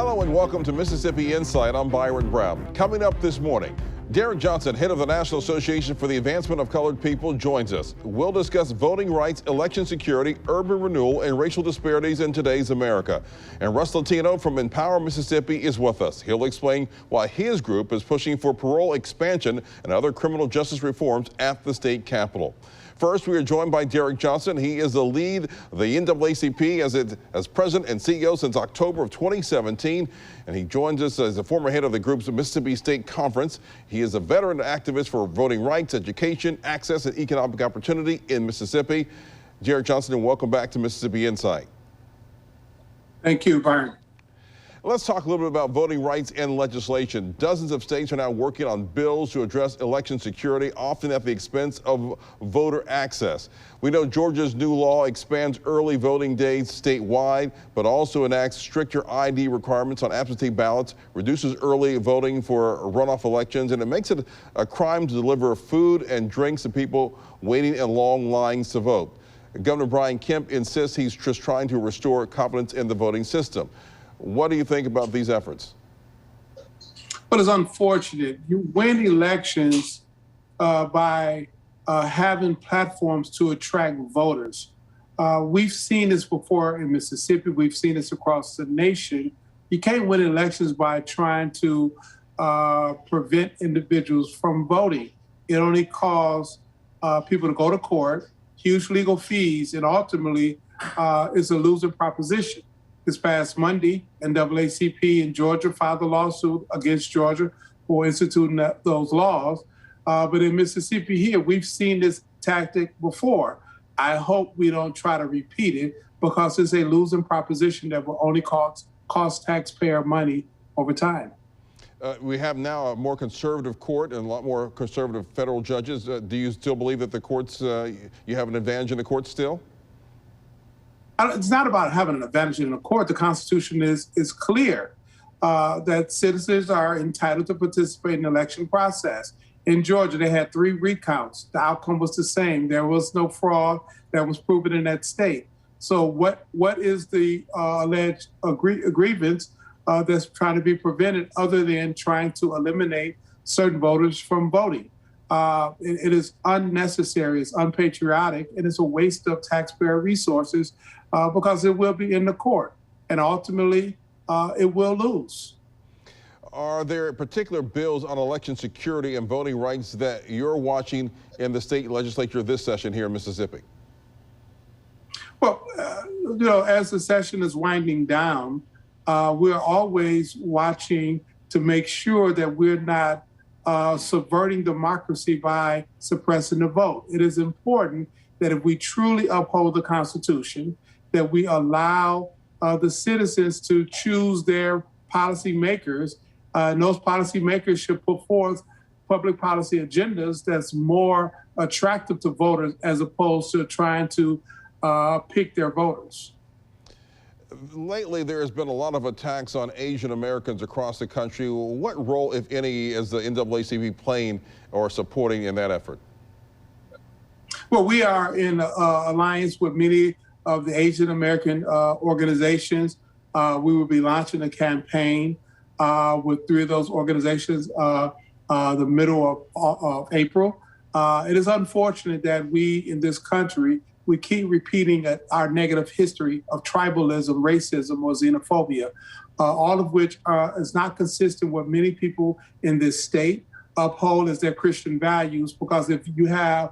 Hello and welcome to Mississippi Insight. I'm Byron Brown. Coming up this morning, Derrick Johnson, head of the National Association for the Advancement of Colored People, joins us. We'll discuss voting rights, election security, urban renewal, and racial disparities in today's America. And Russ Latino from Empower Mississippi is with us. He'll explain why his group is pushing for parole expansion and other criminal justice reforms at the state capitol. First, we are joined by Derrick Johnson. He is the lead of the NAACP as president and CEO since October of 2017. And he joins us as the former head of the group's Mississippi State Conference. He is a veteran activist for voting rights, education, access, and economic opportunity in Mississippi. Derrick Johnson, and welcome back to Mississippi Insight. Thank you, Byron. Let's talk a little bit about voting rights and legislation. Dozens of states are now working on bills to address election security, often at the expense of voter access. We know Georgia's new law expands early voting days statewide, but also enacts stricter ID requirements on absentee ballots, reduces early voting for runoff elections, and it makes it a crime to deliver food and drinks to people waiting in long lines to vote. Governor Brian Kemp insists he's just trying to restore confidence in the voting system. What do you think about these efforts? Well, it's unfortunate. You win elections by having platforms to attract voters. We've seen this before in Mississippi. We've seen this across the nation. You can't win elections by trying to prevent individuals from voting. It only causes people to go to court, huge legal fees, and ultimately it's a losing proposition. This past Monday, NAACP in Georgia filed a lawsuit against Georgia for instituting those laws. But in Mississippi here, we've seen this tactic before. I hope we don't try to repeat it because it's a losing proposition that will only cost taxpayer money over time. We have now a more conservative court and a lot more conservative federal judges. Do you still believe that the courts, you have an advantage in the courts still? It's not about having an advantage in the court. The Constitution is clear that citizens are entitled to participate in the election process. In Georgia, they had 3 recounts. The outcome was the same. There was no fraud that was proven in that state. So what is the alleged grievance that's trying to be prevented other than trying to eliminate certain voters from voting? It is unnecessary, it's unpatriotic, and it's a waste of taxpayer resources because it will be in the court, and ultimately it will lose. Are there particular bills on election security and voting rights that you're watching in the state legislature this session here in Mississippi? Well, as the session is winding down, we're always watching to make sure that we're not subverting democracy by suppressing the vote. It is important that if we truly uphold the Constitution, that we allow the citizens to choose their policymakers, and those policymakers should put forth public policy agendas that's more attractive to voters as opposed to trying to pick their voters. Lately, there has been a lot of attacks on Asian Americans across the country. What role, if any, is the NAACP playing or supporting in that effort? Well, we are in alliance with many of the Asian American organizations. We will be launching a campaign with 3 of those organizations the middle of April. It is unfortunate that we in this country, we keep repeating our negative history of tribalism, racism, or xenophobia, all of which is not consistent with many people in this state uphold as their Christian values, because if you have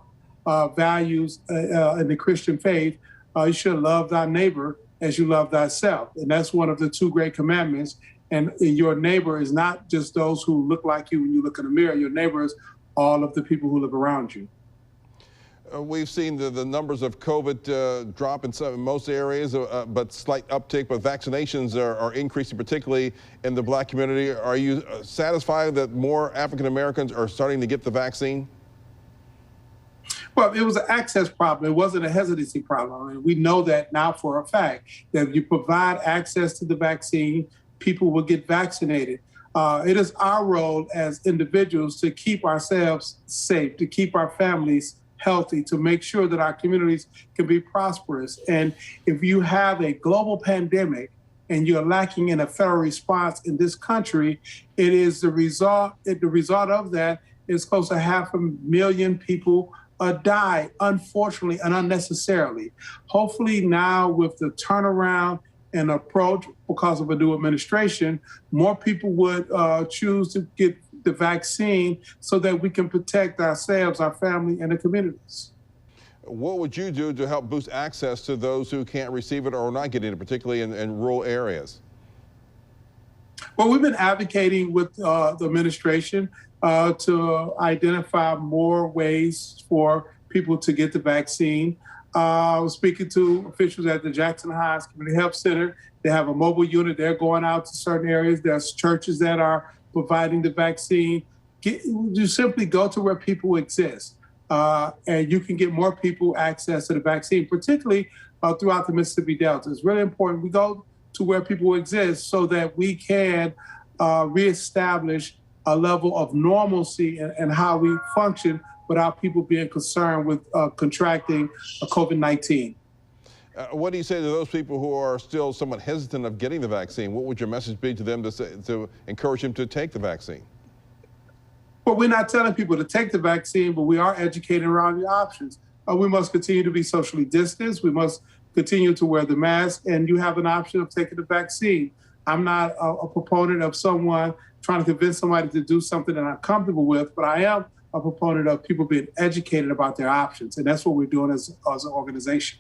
values in the Christian faith, you should love thy neighbor as you love thyself. And that's one of the 2 great commandments. And your neighbor is not just those who look like you when you look in the mirror. Your neighbor is all of the people who live around you. We've seen the numbers of COVID drop in most areas, but slight uptick, but vaccinations are increasing, particularly in the Black community. Are you satisfied that more African Americans are starting to get the vaccine? Well, it was an access problem. It wasn't a hesitancy problem. And we know that now for a fact, that if you provide access to the vaccine, people will get vaccinated. It is our role as individuals to keep ourselves safe, to keep our families healthy, to make sure that our communities can be prosperous. And if you have a global pandemic and you're lacking in a federal response in this country, it is the result of that is close to 500,000 people die, unfortunately and unnecessarily. Hopefully now with the turnaround and approach because of a new administration, more people would choose to get the vaccine so that we can protect ourselves, our family, and the communities. What would you do to help boost access to those who can't receive it or are not getting it, particularly in rural areas? Well, we've been advocating with the administration to identify more ways for people to get the vaccine. I was speaking to officials at the Jackson Heights Community Health Center. They have a mobile unit. They're going out to certain areas. There's churches that are providing the vaccine. You simply go to where people exist, and you can get more people access to the vaccine, particularly throughout the Mississippi Delta. It's really important we go to where people exist so that we can reestablish a level of normalcy in how we function without people being concerned with contracting COVID-19. What do you say to those people who are still somewhat hesitant of getting the vaccine? What would your message be to them to encourage them to take the vaccine? Well, we're not telling people to take the vaccine, but we are educating around the options. We must continue to be socially distanced. We must continue to wear the mask, and you have an option of taking the vaccine. I'm not a proponent of someone trying to convince somebody to do something that I'm comfortable with, but I am a proponent of people being educated about their options, and that's what we're doing as an organization.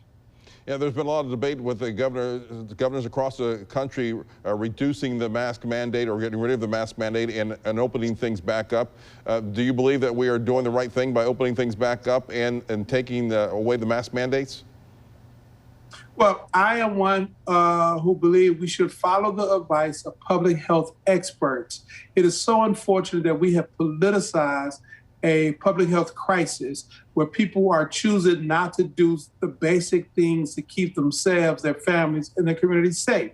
Yeah, there's been a lot of debate with the governors across the country reducing the mask mandate or getting rid of the mask mandate and opening things back up. Do you believe that we are doing the right thing by opening things back up and taking away the mask mandates? Well, I am one who believes we should follow the advice of public health experts. It is so unfortunate that we have politicized a public health crisis where people are choosing not to do the basic things to keep themselves, their families, and their communities safe.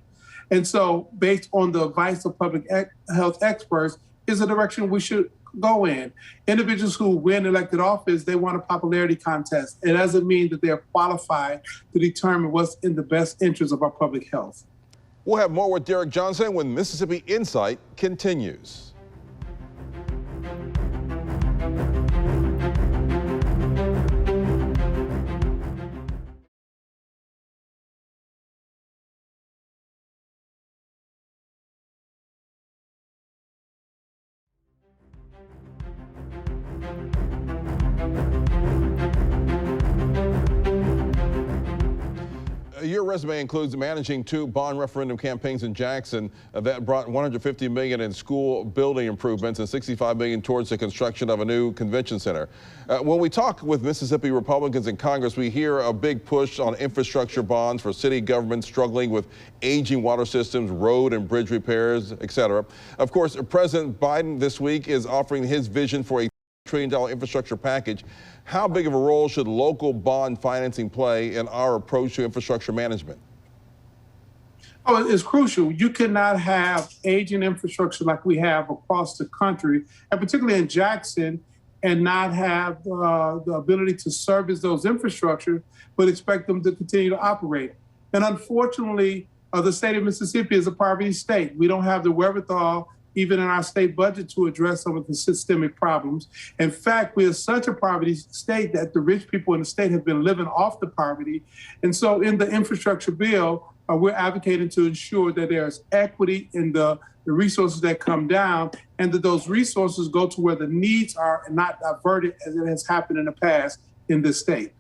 And so based on the advice of public health experts is a direction we should go in. Individuals who win elected office, they want a popularity contest. It doesn't mean that they're qualified to determine what's in the best interest of our public health. We'll have more with Derrick Johnson when Mississippi Insight continues. Your resume includes managing 2 bond referendum campaigns in Jackson that brought $150 million in school building improvements and $65 million towards the construction of a new convention center. When we talk with Mississippi Republicans in Congress, we hear a big push on infrastructure bonds for city governments struggling with aging water systems, road and bridge repairs, etc. Of course, President Biden this week is offering his vision for a $1 trillion infrastructure package. How big of a role should local bond financing play in our approach to infrastructure management? Oh, it's crucial. You cannot have aging infrastructure like we have across the country, and particularly in Jackson, and not have the ability to service those infrastructure, but expect them to continue to operate. And unfortunately, the state of Mississippi is a poverty state. We don't have the wherewithal even in our state budget to address some of the systemic problems. In fact, we are such a poverty state that the rich people in the state have been living off the poverty. And so in the infrastructure bill, we're advocating to ensure that there's equity in the resources that come down and that those resources go to where the needs are and not diverted as it has happened in the past in this state.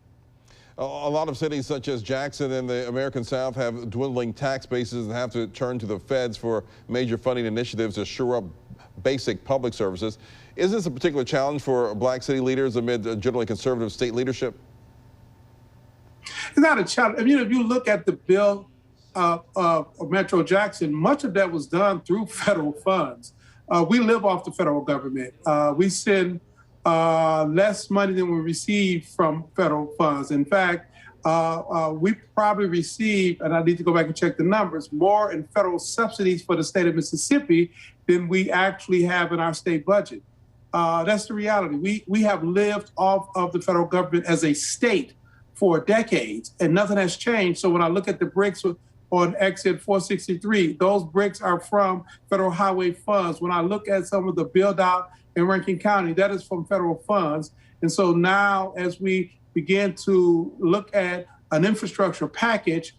A lot of cities such as Jackson and the American South have dwindling tax bases and have to turn to the feds for major funding initiatives to shore up basic public services. Is this a particular challenge for black city leaders amid generally conservative state leadership? It's not a challenge. I mean, if you look at the bill of Metro Jackson, much of that was done through federal funds. We live off the federal government. We send less money than we receive from federal funds. In fact, we probably receive, and I need to go back and check the numbers, more in federal subsidies for the state of Mississippi than we actually have in our state budget. That's the reality. We have lived off of the federal government as a state for decades, and nothing has changed. So when I look at the bricks on exit 463. Those bricks are from federal highway funds. When I look at some of the build out in Rankin County, that is from federal funds. And so now as we begin to look at an infrastructure package,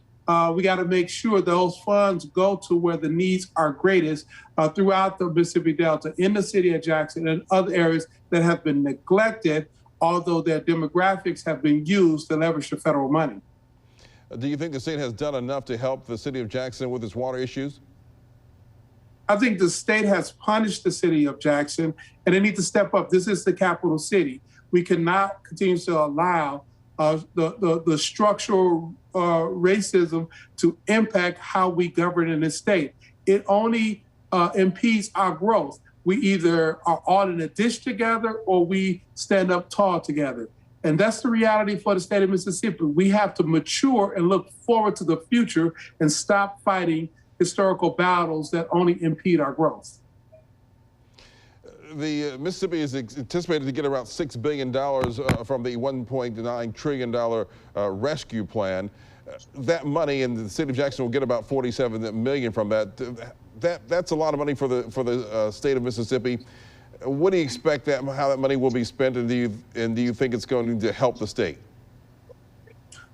we got to make sure those funds go to where the needs are greatest throughout the Mississippi Delta, in the city of Jackson and other areas that have been neglected, although their demographics have been used to leverage the federal money. Do you think the state has done enough to help the city of Jackson with its water issues? I think the state has punished the city of Jackson, and they need to step up. This is the capital city. We cannot continue to allow the structural racism to impact how we govern in this state. It only impedes our growth. We either are all in a dish together or we stand up tall together. And that's the reality for the state of Mississippi. We have to mature and look forward to the future and stop fighting historical battles that only impede our growth. The Mississippi is anticipated to get around $6 billion from the $1.9 trillion rescue plan. That money, and the city of Jackson will get about $47 million from that. That's a lot of money for the state of Mississippi. What do you expect how that money will be spent, and do you think it's going to help the state?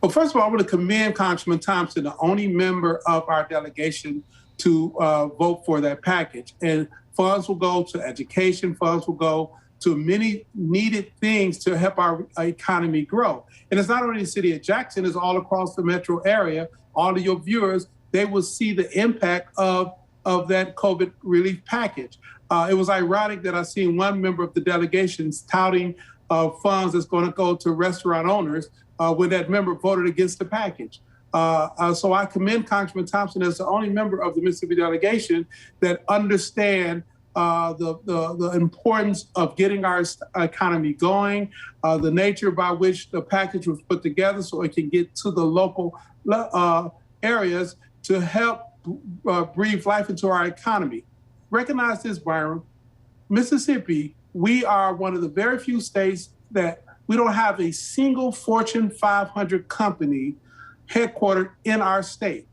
Well, first of all, I want to commend Congressman Thompson, the only member of our delegation to vote for that package. And funds will go to education, funds will go to many needed things to help our economy grow. And it's not only the city of Jackson, it's all across the metro area. All of your viewers, they will see the impact of that COVID relief package. It was ironic that I seen one member of the delegation touting funds that's going to go to restaurant owners when that member voted against the package. So I commend Congressman Thompson as the only member of the Mississippi delegation that understand the importance of getting our economy going, the nature by which the package was put together so it can get to the local areas to help breathe life into our economy. Recognize this, Byron. Mississippi, we are one of the very few states that we don't have a single Fortune 500 company headquartered in our state.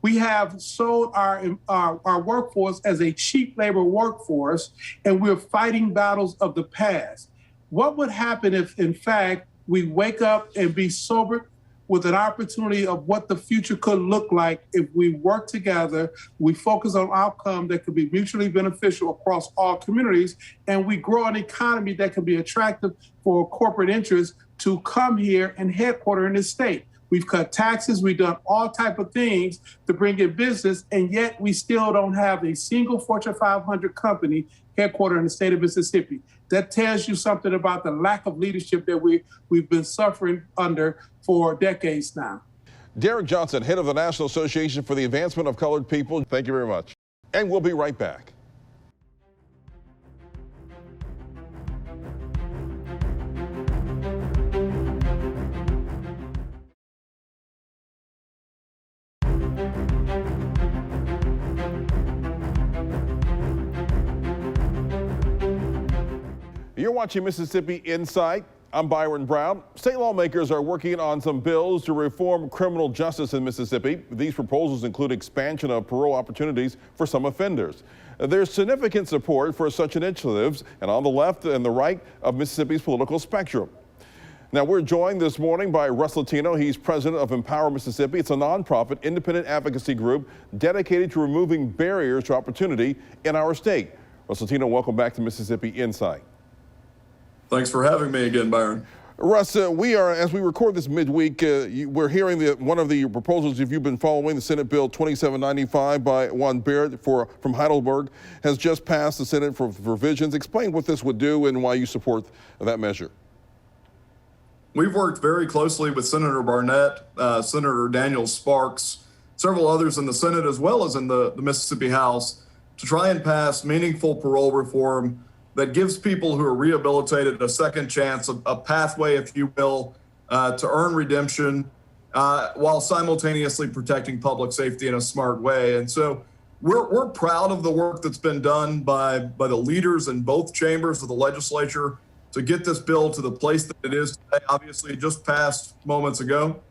We have sold our workforce as a cheap labor workforce, and we're fighting battles of the past. What would happen if, in fact, we wake up and be sobered with an opportunity of what the future could look like if we work together, we focus on outcome that could be mutually beneficial across all communities, and we grow an economy that can be attractive for corporate interests to come here and headquarter in this state. We've cut taxes, we've done all type of things to bring in business, and yet we still don't have a single Fortune 500 company headquartered in the state of Mississippi. That tells you something about the lack of leadership that we've been suffering under for decades now. Derrick Johnson, head of the National Association for the Advancement of Colored People, thank you very much. And we'll be right back. You're watching Mississippi Insight. I'm Byron Brown. State lawmakers are working on some bills to reform criminal justice in Mississippi. These proposals include expansion of parole opportunities for some offenders. There's significant support for such initiatives, and on the left and the right of Mississippi's political spectrum. Now, we're joined this morning by Russ Latino. He's president of Empower Mississippi. It's a nonprofit independent advocacy group dedicated to removing barriers to opportunity in our state. Russ Latino, welcome back to Mississippi Insight. Thanks for having me again, Byron. Russ, we are, as we record this midweek, we're hearing that one of the proposals, if you've been following, the Senate Bill 2795 by Juan Barrett from Heidelberg, has just passed the Senate for revisions. Explain what this would do and why you support that measure. We've worked very closely with Senator Barnett, Senator Daniel Sparks, several others in the Senate, as well as in the Mississippi House, to try and pass meaningful parole reform that gives people who are rehabilitated a second chance, a pathway, if you will, to earn redemption while simultaneously protecting public safety in a smart way. And so we're proud of the work that's been done by the leaders in both chambers of the legislature to get this bill to the place that it is today. Obviously, it just passed moments ago.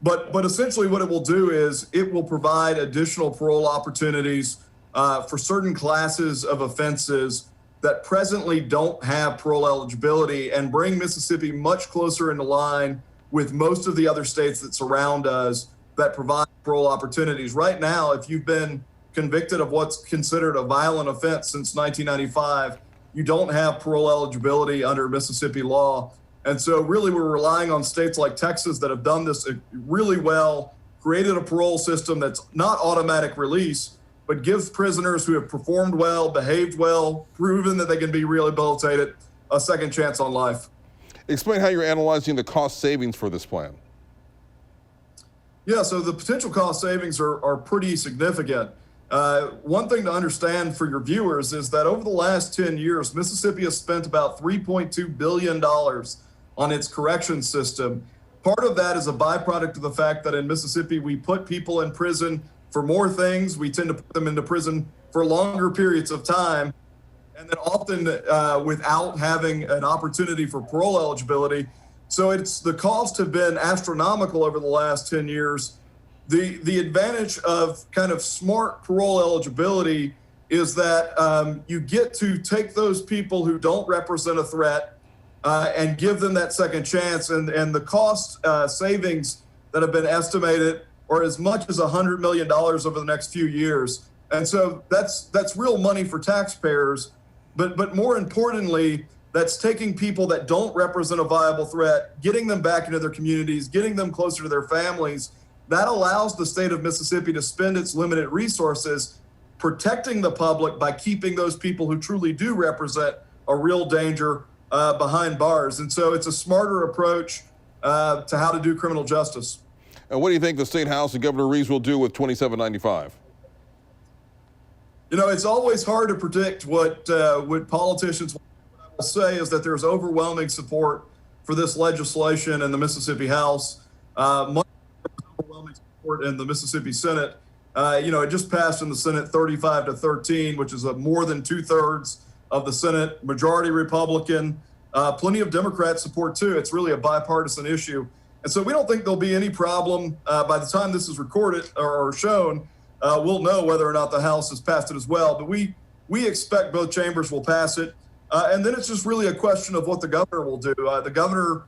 But essentially what it will do is it will provide additional parole opportunities for certain classes of offenses that presently don't have parole eligibility, and bring Mississippi much closer into line with most of the other states that surround us that provide parole opportunities. Right now, if you've been convicted of what's considered a violent offense since 1995, you don't have parole eligibility under Mississippi law. And so really we're relying on states like Texas that have done this really well, created a parole system that's not automatic release, but gives prisoners who have performed well, behaved well, proven that they can be rehabilitated, a second chance on life. Explain how you're analyzing the cost savings for this plan. Yeah, so the potential cost savings are pretty significant. One thing to understand for your viewers is that over the last 10 years, Mississippi has spent about $3.2 billion on its correction system. Part of that is a byproduct of the fact that in Mississippi, we put people in prison for more things. We tend to put them into prison for longer periods of time, and then often without having an opportunity for parole eligibility. So the costs have been astronomical over the last 10 years. The advantage of kind of smart parole eligibility is that you get to take those people who don't represent a threat and give them that second chance. And the cost savings that have been estimated are as much as $100 million over the next few years. And so that's real money for taxpayers. But more importantly, that's taking people that don't represent a viable threat, getting them back into their communities, getting them closer to their families. That allows the state of Mississippi to spend its limited resources protecting the public by keeping those people who truly do represent a real danger behind bars. And so it's a smarter approach to how to do criminal justice. And what do you think the State House and Governor Reeves will do with 2795? You know, it's always hard to predict what politicians. What I will say is that there's overwhelming support for this legislation in the Mississippi House. Much overwhelming support in the Mississippi Senate. It just passed in the Senate 35-13, which is more than 2/3 of the Senate, majority Republican, plenty of Democrat support too. It's really a bipartisan issue. And so we don't think there'll be any problem by the time this is recorded or shown. We'll know whether or not the House has passed it as well. But we expect both chambers will pass it. And then it's just really a question of what the governor will do. The governor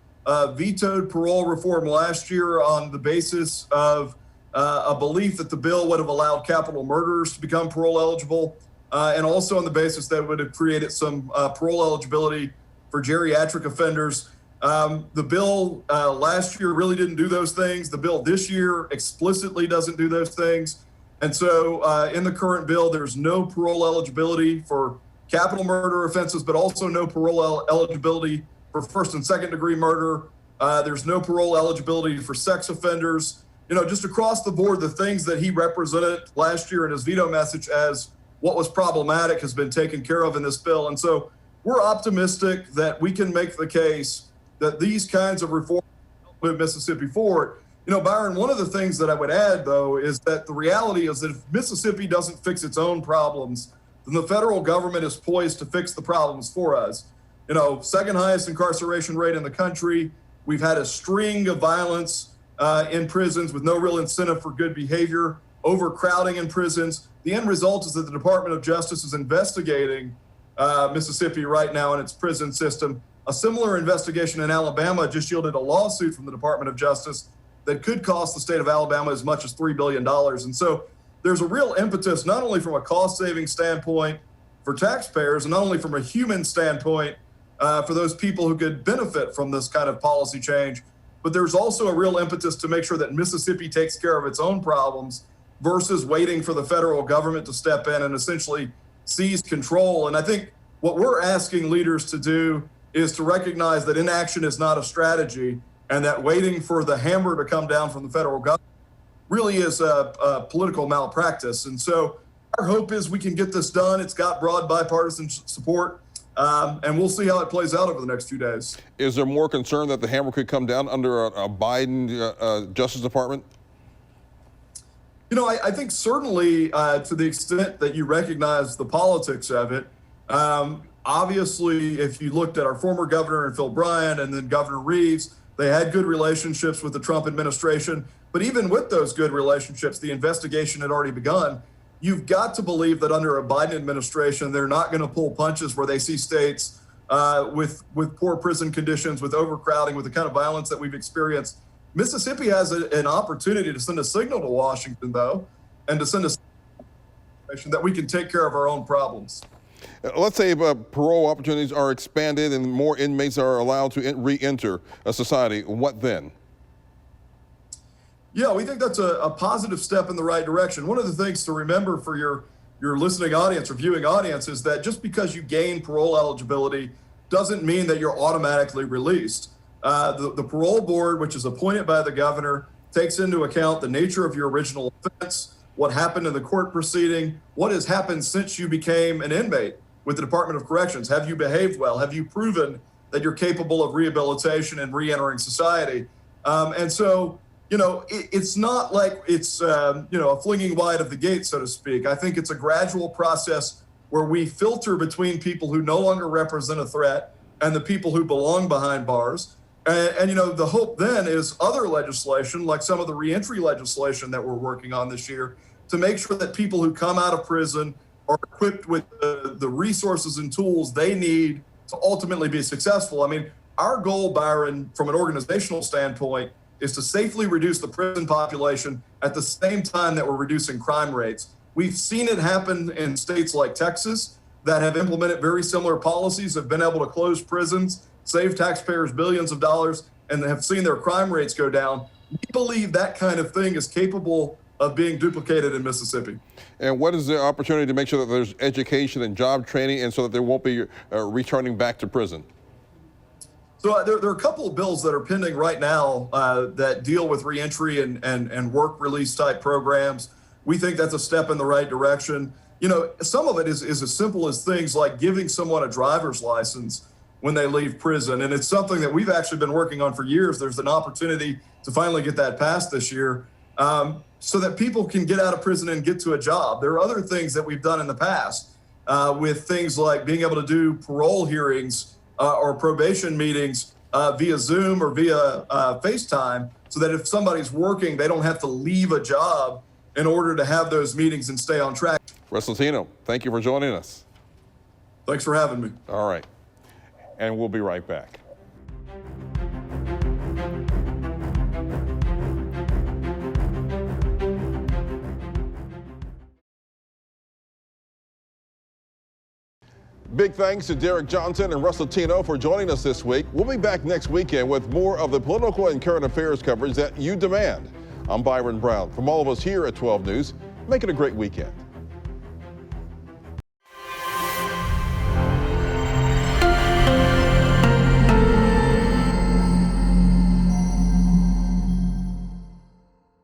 vetoed parole reform last year on the basis of a belief that the bill would have allowed capital murderers to become parole eligible, and also on the basis that it would have created some parole eligibility for geriatric offenders. The bill last year really didn't do those things. The bill this year explicitly doesn't do those things. And so in the current bill, there's no parole eligibility for capital murder offenses, but also no parole eligibility for first and second degree murder. There's no parole eligibility for sex offenders. Just across the board, the things that he represented last year in his veto message as what was problematic has been taken care of in this bill. And so we're optimistic that we can make the case that these kinds of reforms help move Mississippi forward. Byron, one of the things that I would add, though, is that the reality is that if Mississippi doesn't fix its own problems, then the federal government is poised to fix the problems for us. Second highest incarceration rate in the country. We've had a string of violence in prisons with no real incentive for good behavior, overcrowding in prisons. The end result is that the Department of Justice is investigating Mississippi right now in its prison system. A similar investigation in Alabama just yielded a lawsuit from the Department of Justice that could cost the state of Alabama as much as $3 billion. And so there's a real impetus, not only from a cost-saving standpoint for taxpayers, and not only from a human standpoint for those people who could benefit from this kind of policy change, but there's also a real impetus to make sure that Mississippi takes care of its own problems versus waiting for the federal government to step in and essentially seize control. And I think what we're asking leaders to do is to recognize that inaction is not a strategy, and that waiting for the hammer to come down from the federal government really is a political malpractice. And so our hope is we can get this done. It's got broad bipartisan support, and we'll see how it plays out over the next few days. Is there more concern that the hammer could come down under a Biden Justice Department? I think certainly to the extent that you recognize the politics of it. Obviously, if you looked at our former governor and Phil Bryant and then Governor Reeves, They had good relationships with the Trump administration, but even with those good relationships, the investigation had already begun. You've got to believe that under a Biden administration, they're not going to pull punches where they see states with poor prison conditions, with overcrowding, with the kind of violence that we've experienced. Mississippi has an opportunity to send a signal to Washington, though, and to send a signal that we can take care of our own problems. Let's say parole opportunities are expanded and more inmates are allowed to re-enter a society. What then? Yeah, we think that's a positive step in the right direction. One of the things to remember for your listening audience or viewing audience is that just because you gain parole eligibility doesn't mean that you're automatically released. The parole board, which is appointed by the governor, takes into account the nature of your original offense, what happened in the court proceeding, what has happened since you became an inmate with the Department of Corrections. Have you behaved well? Have you proven that you're capable of rehabilitation and re-entering society? And so, you know, it's not like it's, you know, a flinging wide of the gate, so to speak. I think it's a gradual process where we filter between people who no longer represent a threat and the people who belong behind bars. And, you know, the hope then is other legislation, like some of the reentry legislation that we're working on this year, to make sure that people who come out of prison are equipped with the resources and tools they need to ultimately be successful. I mean, our goal, Byron, from an organizational standpoint, is to safely reduce the prison population at the same time that we're reducing crime rates. We've seen it happen in states like Texas that have implemented very similar policies, have been able to close prisons, save taxpayers billions of dollars, and have seen their crime rates go down. We believe that kind of thing is capable of being duplicated in Mississippi. And what is the opportunity to make sure that there's education and job training and so that there won't be returning back to prison? So there are a couple of bills that are pending right now that deal with reentry and work release type programs. We think that's a step in the right direction. You know, some of it is as simple as things like giving someone a driver's license when they leave prison. And it's something that we've actually been working on for years. There's an opportunity to finally get that passed this year so that people can get out of prison and get to a job. There are other things that we've done in the past with things like being able to do parole hearings or probation meetings via Zoom or via FaceTime, so that if somebody's working, they don't have to leave a job in order to have those meetings and stay on track. Russ Latino, thank you for joining us. Thanks for having me. All right. And we'll be right back. Big thanks to Derrick Johnson and Russ Latino for joining us this week. We'll be back next weekend with more of the political and current affairs coverage that you demand. I'm Byron Brown. From all of us here at 12 News, make it a great weekend.